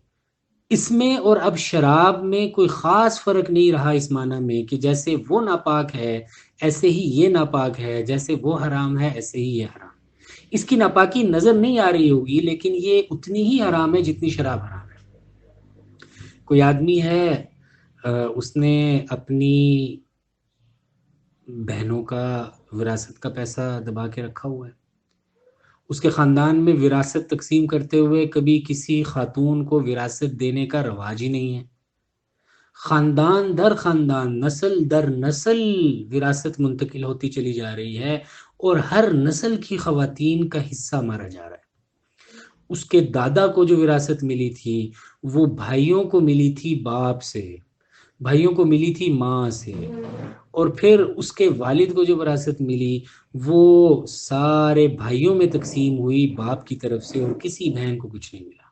Speaker 1: اس میں اور اب شراب میں کوئی خاص فرق نہیں رہا اس معنی میں کہ جیسے وہ ناپاک ہے ایسے ہی یہ ناپاک ہے، جیسے وہ حرام ہے ایسے ہی یہ حرام۔ اس کی ناپاکی نظر نہیں آ رہی ہوگی لیکن یہ اتنی ہی حرام ہے جتنی شراب حرام ہے۔ کوئی آدمی ہے اس نے اپنی بہنوں کا وراثت کا پیسہ دبا کے رکھا ہوا ہے، اس کے خاندان میں وراثت تقسیم کرتے ہوئے کبھی کسی خاتون کو وراثت دینے کا رواج ہی نہیں ہے، خاندان در خاندان نسل در نسل وراثت منتقل ہوتی چلی جا رہی ہے اور ہر نسل کی خواتین کا حصہ مارا جا رہا ہے۔ اس کے دادا کو جو وراثت ملی تھی وہ بھائیوں کو ملی تھی باپ سے، بھائیوں کو ملی تھی ماں سے، اور پھر اس کے والد کو جو وراثت ملی وہ سارے بھائیوں میں تقسیم ہوئی باپ کی طرف سے اور کسی بہن کو کچھ نہیں ملا۔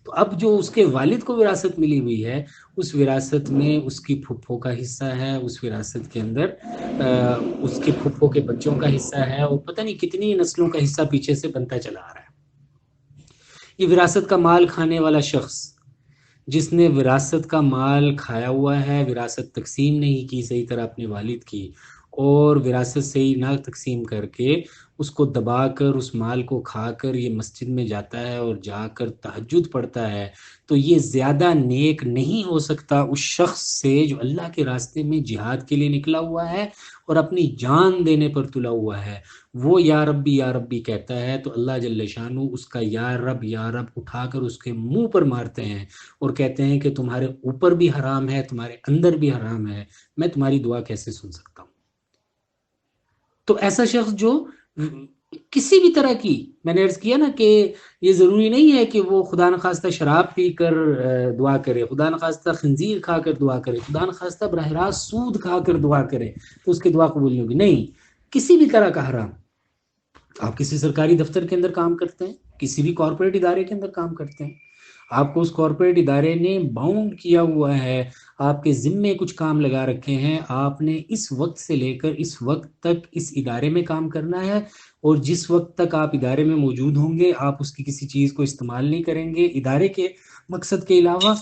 Speaker 1: تو اب جو اس کے والد کو وراثت ملی ہوئی ہے اس وراثت میں اس کی پھپھو کا حصہ ہے، اس وراثت کے اندر اس کے پھپھو کے بچوں کا حصہ ہے اور پتہ نہیں کتنی نسلوں کا حصہ پیچھے سے بنتا چلا آ رہا ہے۔ یہ وراثت کا مال کھانے والا شخص جس نے وراثت کا مال کھایا ہوا ہے، وراثت تقسیم نہیں کی صحیح طرح اپنے والد کی اور وراثت صحیح نہ تقسیم کر کے اس کو دبا کر اس مال کو کھا کر یہ مسجد میں جاتا ہے اور جا کر تہجد پڑھتا ہے، تو یہ زیادہ نیک نہیں ہو سکتا اس شخص سے جو اللہ کے راستے میں جہاد کے لیے نکلا ہوا ہے اور اپنی جان دینے پر تلا ہوا ہے۔ وہ یا ربی کہتا ہے تو اللہ جل شانہ اس کا یا رب اٹھا کر اس کے منہ پر مارتے ہیں اور کہتے ہیں کہ تمہارے اوپر بھی حرام ہے، تمہارے اندر بھی حرام ہے، میں تمہاری دعا کیسے سن سکتا ہوں۔ تو ایسا شخص جو کسی بھی طرح کی، میں نے عرض کیا نا کہ یہ ضروری نہیں ہے کہ وہ خدا نخواستہ شراب پی کر دعا کرے، خدا نخواستہ خنزیر کھا کر دعا کرے، خدا نخواستہ براہ راست سود کھا کر دعا کرے تو اس کی دعا قبول نہیں ہوگی۔ نہیں، کسی بھی طرح کا حرام، آپ کسی سرکاری دفتر کے اندر کام کرتے ہیں، کسی بھی کارپوریٹ ادارے کے اندر کام کرتے ہیں، آپ کو اس کارپوریٹ ادارے نے باؤنڈ کیا ہوا ہے، آپ کے ذمے کچھ کام لگا رکھے ہیں، آپ نے اس وقت سے لے کر اس وقت تک اس ادارے میں کام کرنا ہے اور جس وقت تک آپ ادارے میں موجود ہوں گے آپ اس کی کسی چیز کو استعمال نہیں کریں گے ادارے کے مقصد کے علاوہ،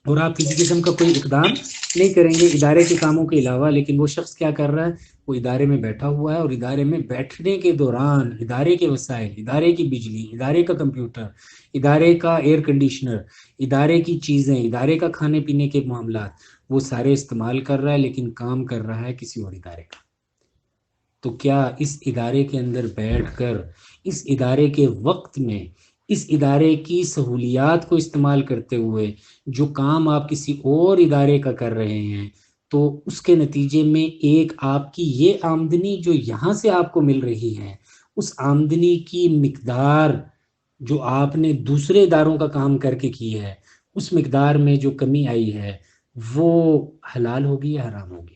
Speaker 1: اور آپ کسی قسم کا کوئی اقدام نہیں کریں گے ادارے کے کاموں کے علاوہ، لیکن وہ شخص کیا کر رہا ہے، وہ ادارے میں بیٹھا ہوا ہے، اور ادارے میں بیٹھنے کے دوران ادارے کے وسائل، ادارے کی بجلی، ادارے کا کمپیوٹر، ادارے کا ایئر کنڈیشنر، ادارے کی چیزیں، ادارے کا کھانے پینے کے معاملات، وہ سارے استعمال کر رہا ہے، لیکن کام کر رہا ہے کسی اور ادارے کا۔ تو کیا اس ادارے کے اندر بیٹھ کر، اس ادارے کے وقت میں، اس ادارے کی سہولیات کو استعمال کرتے ہوئے جو کام آپ کسی اور ادارے کا کر رہے ہیں، تو اس کے نتیجے میں ایک آپ کی یہ آمدنی جو یہاں سے آپ کو مل رہی ہے، اس آمدنی کی مقدار جو آپ نے دوسرے اداروں کا کام کر کے کی ہے، اس مقدار میں جو کمی آئی ہے، وہ حلال ہوگی یا حرام ہوگی؟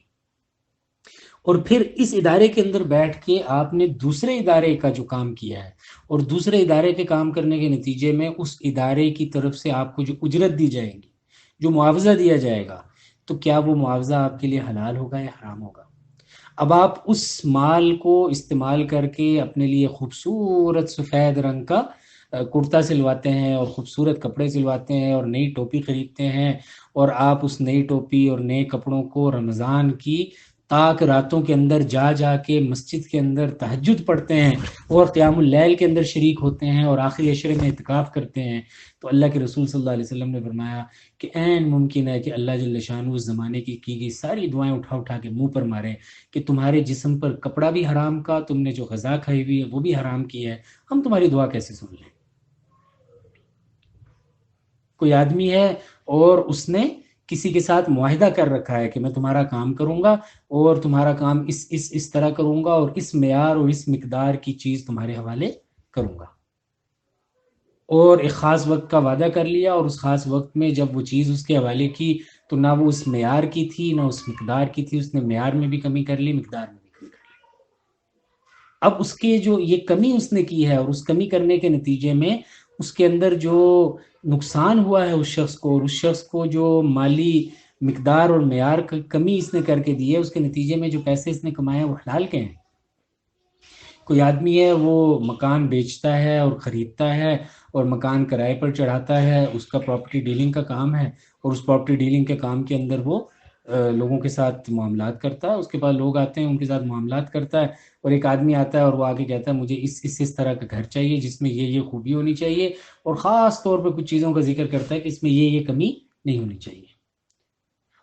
Speaker 1: اور پھر اس ادارے کے اندر بیٹھ کے آپ نے دوسرے ادارے کا جو کام کیا ہے، اور دوسرے ادارے کے کام کرنے کے نتیجے میں اس ادارے کی طرف سے آپ کو جو اجرت دی جائے گی، جو معاوضہ دیا جائے گا، تو کیا وہ معاوضہ آپ کے لیے حلال ہوگا یا حرام ہوگا؟ اب آپ اس مال کو استعمال کر کے اپنے لیے خوبصورت سفید رنگ کا کرتا سلواتے ہیں، اور خوبصورت کپڑے سلواتے ہیں، اور نئی ٹوپی خریدتے ہیں، اور آپ اس نئی ٹوپی اور نئے کپڑوں کو رمضان کی تاک راتوں کے اندر جا جا کے مسجد کے اندر تہجد پڑھتے ہیں، اور قیام اللیل کے اندر شریک ہوتے ہیں، اور آخری عشرے میں اعتکاف کرتے ہیں، تو اللہ کے رسول صلی اللہ علیہ وسلم نے فرمایا کہ عین ممکن ہے کہ اللہ جل شانہ اس زمانے کی گئی ساری دعائیں اٹھا اٹھا کے منہ پر مارے کہ تمہارے جسم پر کپڑا بھی حرام کا، تم نے جو غذا کھائی ہوئی ہے وہ بھی حرام کی ہے، ہم تمہاری دعا کیسے سن لیں؟ کوئی آدمی ہے اور اس نے کسی کے ساتھ معاہدہ کر رکھا ہے کہ میں تمہارا کام کروں گا، اور تمہارا کام اس طرح کروں گا، اور اس معیار اور اس مقدار کی چیز تمہارے حوالے کروں گا، اور ایک خاص وقت کا وعدہ کر لیا، اور اس خاص وقت میں جب وہ چیز اس کے حوالے کی تو نہ وہ اس معیار کی تھی نہ اس مقدار کی تھی، اس نے معیار میں بھی کمی کر لی، مقدار میں بھی کمی کر لی۔ اب اس کے جو یہ کمی اس نے کی ہے، اور اس کمی کرنے کے نتیجے میں اس کے اندر جو نقصان ہوا ہے اس شخص کو، اور اس شخص کو جو مالی مقدار اور معیار کا کمی اس نے کر کے دی ہے، اس کے نتیجے میں جو پیسے اس نے کمائے ہیں وہ حلال کے ہیں۔ کوئی آدمی ہے وہ مکان بیچتا ہے اور خریدتا ہے، اور مکان کرائے پر چڑھاتا ہے، اس کا پراپرٹی ڈیلنگ کا کام ہے، اور اس پراپرٹی ڈیلنگ کے کام کے اندر وہ لوگوں کے ساتھ معاملات کرتا ہے، اس کے پاس لوگ آتے ہیں ان کے ساتھ معاملات کرتا ہے، اور ایک آدمی آتا ہے اور وہ آگے کہتا ہے مجھے اس طرح کا گھر چاہیے جس میں یہ خوبی ہونی چاہیے، اور خاص طور پہ کچھ چیزوں کا ذکر کرتا ہے کہ اس میں یہ کمی نہیں ہونی چاہیے۔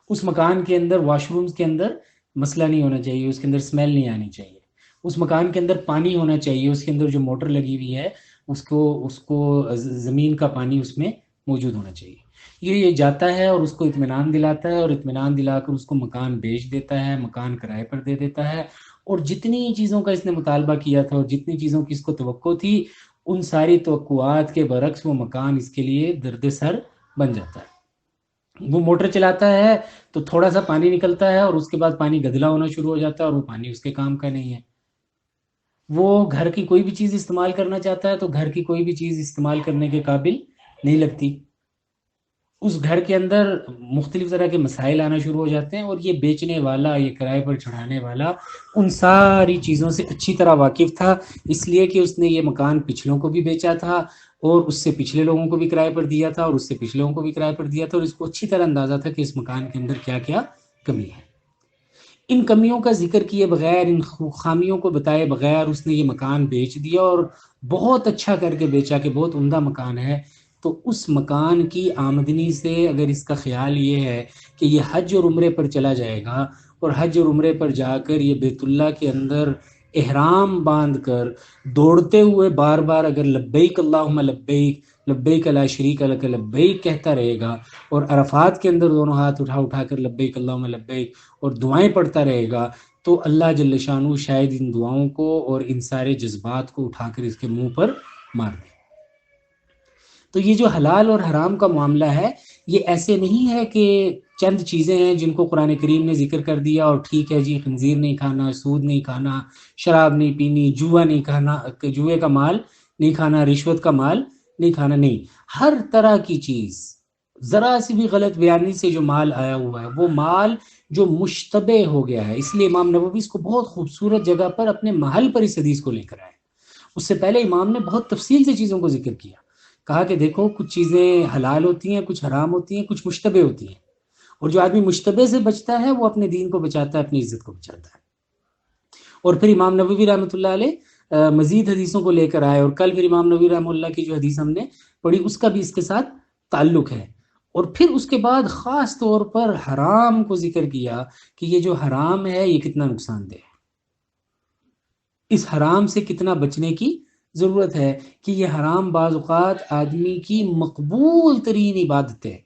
Speaker 1: اس مکان کے اندر واش رومز کے اندر مسئلہ نہیں ہونا چاہیے، اس کے اندر اسمیل نہیں آنی چاہیے، اس مکان کے اندر پانی ہونا چاہیے، اس کے اندر جو موٹر لگی ہوئی ہے اس کو زمین کا پانی اس میں موجود ہونا چاہیے۔ یہ جاتا ہے اور اس کو اطمینان دلاتا ہے، اور اطمینان دلا کر اس کو مکان بیچ دیتا ہے، مکان کرائے پر دے دیتا ہے، اور جتنی چیزوں کا اس نے مطالبہ کیا تھا اور جتنی چیزوں کی اس کو توقع تھی، ان ساری توقعات کے برعکس وہ مکان اس کے لیے درد سر بن جاتا ہے۔ وہ موٹر چلاتا ہے تو تھوڑا سا پانی نکلتا ہے، اور اس کے بعد پانی گدلا ہونا شروع ہو جاتا ہے، اور وہ پانی اس کے کام کا نہیں ہے۔ وہ گھر کی کوئی بھی چیز استعمال کرنا چاہتا ہے تو گھر کی کوئی بھی چیز استعمال کرنے کے قابل نہیں لگتی، اس گھر کے اندر مختلف طرح کے مسائل آنا شروع ہو جاتے ہیں، اور یہ بیچنے والا، یہ کرائے پر چڑھانے والا ان ساری چیزوں سے اچھی طرح واقف تھا، اس لیے کہ اس نے یہ مکان پچھلوں کو بھی بیچا تھا، اور اس سے پچھلے لوگوں کو بھی کرائے پر دیا تھا، اور اس سے پچھلے لوگوں کو بھی کرائے پر دیا تھا، اور اس کو اچھی طرح اندازہ تھا کہ اس مکان کے اندر کیا کیا کمی ہے۔ ان کمیوں کا ذکر کیے بغیر، ان خامیوں کو بتائے بغیر اس نے یہ مکان بیچ دیا، اور بہت اچھا کر کے بیچا کہ بہت عمدہ مکان ہے۔ تو اس مکان کی آمدنی سے اگر اس کا خیال یہ ہے کہ یہ حج اور عمرے پر چلا جائے گا، اور حج اور عمرے پر جا کر یہ بیت اللہ کے اندر احرام باندھ کر دوڑتے ہوئے بار بار اگر لبیک اللہم لبیک لبیک لا شریک لک لبیک کہتا رہے گا، اور عرفات کے اندر دونوں ہاتھ اٹھا اٹھا کر لبیک اللہم لبیک اور دعائیں پڑھتا رہے گا، تو اللہ جل شانہ شاید ان دعاؤں کو اور ان سارے جذبات کو اٹھا کر اس کے منہ پر مار دے۔ تو یہ جو حلال اور حرام کا معاملہ ہے، یہ ایسے نہیں ہے کہ چند چیزیں ہیں جن کو قرآن کریم نے ذکر کر دیا اور ٹھیک ہے جی، خنزیر نہیں کھانا، سود نہیں کھانا، شراب نہیں پینی، جوا نہیں کھانا، جوئے کا مال نہیں کھانا، رشوت کا مال نہیں کھانا، نہیں، ہر طرح کی چیز، ذرا سی بھی غلط بیانی سے جو مال آیا ہوا ہے، وہ مال جو مشتبہ ہو گیا ہے، اس لیے امام نووی اس کو بہت خوبصورت جگہ پر اپنے محل پر اس حدیث کو لے کر آئے۔ اس سے پہلے امام نے بہت تفصیل سے چیزوں کو ذکر کیا کہا کہ دیکھو کچھ چیزیں حلال ہوتی ہیں، کچھ حرام ہوتی ہیں، کچھ مشتبہ ہوتی ہیں، اور جو آدمی مشتبہ سے بچتا ہے وہ اپنے دین کو بچاتا ہے، اپنی عزت کو بچاتا ہے۔ اور پھر امام نووی رحمۃ اللہ علیہ مزید حدیثوں کو لے کر آئے، اور کل پھر امام نووی رحمۃ اللہ کی جو حدیث ہم نے پڑھی اس کا بھی اس کے ساتھ تعلق ہے۔ اور پھر اس کے بعد خاص طور پر حرام کو ذکر کیا کہ یہ جو حرام ہے یہ کتنا نقصان دہ ہے، اس حرام سے کتنا بچنے کی ضرورت ہے، کہ یہ حرام بعض اوقات آدمی کی مقبول ترین عبادتیں،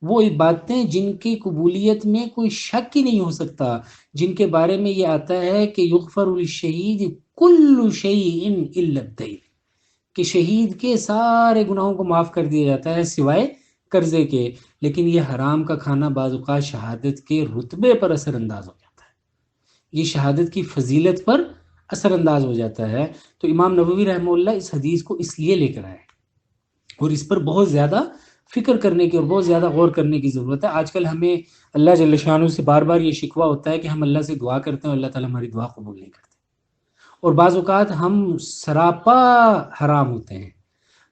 Speaker 1: وہ عبادتیں جن کی قبولیت میں کوئی شک ہی نہیں ہو سکتا، جن کے بارے میں یہ آتا ہے کہ یغفر للشہید کل شیء الا الدین، کہ شہید کے سارے گناہوں کو معاف کر دیا جاتا ہے سوائے قرضے کے۔ لیکن یہ حرام کا کھانا بعض اوقات شہادت کے رتبے پر اثر انداز ہو جاتا ہے، یہ شہادت کی فضیلت پر اثر انداز ہو جاتا ہے۔ تو امام نووی رحمہ اللہ اس حدیث کو اس لیے لے کر آئے، اور اس پر بہت زیادہ فکر کرنے کی اور بہت زیادہ غور کرنے کی ضرورت ہے۔ آج کل ہمیں اللہ جل شانہ سے بار بار یہ شکوہ ہوتا ہے کہ ہم اللہ سے دعا کرتے ہیں اور اللہ تعالیٰ ہماری دعا قبول نہیں کرتے، اور بعض اوقات ہم سراپا حرام ہوتے ہیں۔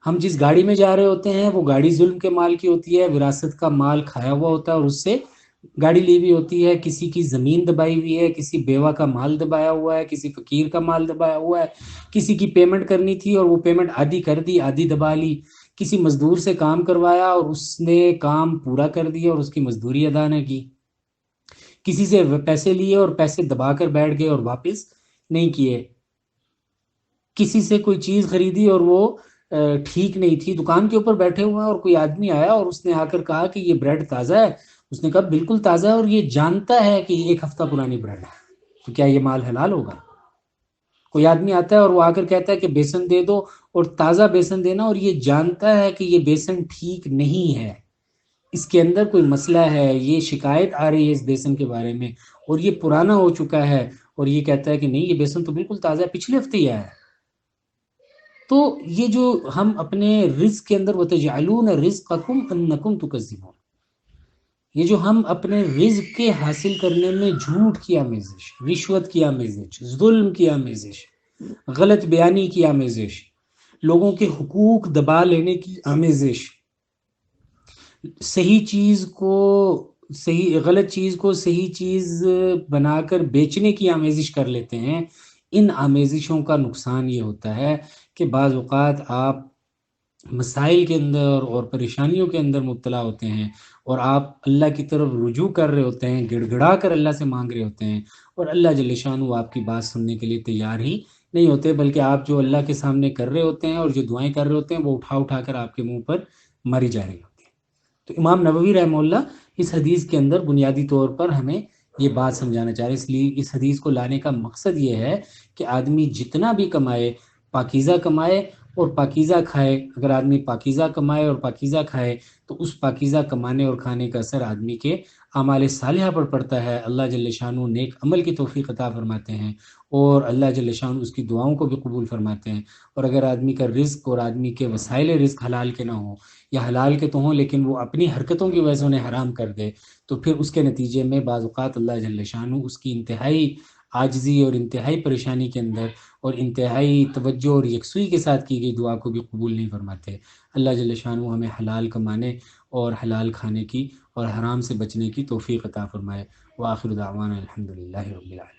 Speaker 1: ہم جس گاڑی میں جا رہے ہوتے ہیں وہ گاڑی ظلم کے مال کی ہوتی ہے، وراثت کا مال کھایا ہوا ہوتا ہے اور اس سے گاڑی لی ہوئی ہوتی ہے، کسی کی زمین دبائی ہوئی ہے، کسی بیوہ کا مال دبایا ہوا ہے، کسی فقیر کا مال دبایا ہوا ہے، کسی کی پیمنٹ کرنی تھی اور وہ پیمنٹ آدھی کر دی، آدھی دبا لی، کسی مزدور سے کام کروایا اور اس نے کام پورا کر دیا اور اس کی مزدوری ادا نہ کی، کسی سے پیسے لیے اور پیسے دبا کر بیٹھ گئے اور واپس نہیں کیے، کسی سے کوئی چیز خریدی اور وہ ٹھیک نہیں تھی، دکان کے اوپر بیٹھے ہوئے ہیں اور کوئی آدمی آیا اور اس نے آ کر کہا کہ یہ بریڈ تازہ ہے، اس نے کہا بالکل تازہ ہے، اور یہ جانتا ہے کہ یہ 1 ہفتہ پرانی بریڈ ہے، تو کیا یہ مال حلال ہوگا؟ کوئی آدمی آتا ہے اور وہ آ کر کہتا ہے کہ بیسن دے دو، اور تازہ بیسن دینا، اور یہ جانتا ہے کہ یہ بیسن ٹھیک نہیں ہے، اس کے اندر کوئی مسئلہ ہے، یہ شکایت آ رہی ہے اس بیسن کے بارے میں، اور یہ پرانا ہو چکا ہے، اور یہ کہتا ہے کہ نہیں یہ بیسن تو بالکل تازہ ہے، پچھلے ہفتے ہی آیا ہے۔ تو یہ جو ہم اپنے رزق کے اندر وَتَجْعَلُونَ رِزْقَكُمْ أَنَّكُمْ تُكَذِّبُونَ، یہ جو ہم اپنے رزق کے حاصل کرنے میں جھوٹ کی آمیزش، رشوت کی آمیزش، ظلم کی آمیزش، غلط بیانی کی آمیزش، لوگوں کے حقوق دبا لینے کی آمیزش، صحیح چیز کو غلط چیز کو صحیح چیز بنا کر بیچنے کی آمیزش کر لیتے ہیں۔ ان آمیزشوں کا نقصان یہ ہوتا ہے کہ بعض اوقات آپ مسائل کے اندر اور پریشانیوں کے اندر مبتلا ہوتے ہیں، اور آپ اللہ کی طرف رجوع کر رہے ہوتے ہیں، گڑ گڑا کر اللہ سے مانگ رہے ہوتے ہیں، اور اللہ جل شانہ آپ کی بات سننے کے لیے تیار ہی نہیں ہوتے، بلکہ آپ جو اللہ کے سامنے کر رہے ہوتے ہیں اور جو دعائیں کر رہے ہوتے ہیں وہ اٹھا اٹھا کر آپ کے منہ پر ماری جا رہی ہوتی ہیں۔ تو امام نووی رحمہ اللہ اس حدیث کے اندر بنیادی طور پر ہمیں یہ بات سمجھانا چاہ رہے ہیں، اس لیے اس حدیث کو لانے کا مقصد یہ ہے کہ آدمی جتنا بھی کمائے پاکیزہ کمائے اور پاکیزہ کھائے۔ اگر آدمی پاکیزہ کمائے اور پاکیزہ کھائے تو اس پاکیزہ کمانے اور کھانے کا اثر آدمی کے اعمال صالحہ پر پڑتا ہے، اللہ جل شانہ نیک عمل کی توفیق عطا فرماتے ہیں، اور اللہ جل شانہ اس کی دعاؤں کو بھی قبول فرماتے ہیں۔ اور اگر آدمی کا رزق اور آدمی کے وسائل رزق حلال کے نہ ہوں یا حلال کے تو ہوں لیکن وہ اپنی حرکتوں کی وجہ سے انہیں حرام کر دے، تو پھر اس کے نتیجے میں بعض اوقات اللہ جل شانہ اس کی انتہائی عاجزی اور انتہائی پریشانی کے اندر اور انتہائی توجہ اور یکسوئی کے ساتھ کی گئی دعا کو بھی قبول نہیں فرماتے۔ اللہ جل شانہ ہمیں حلال کمانے اور حلال کھانے کی اور حرام سے بچنے کی توفیق عطا فرمائے۔ وآخر دعوانا الحمدللہ رب العالمین۔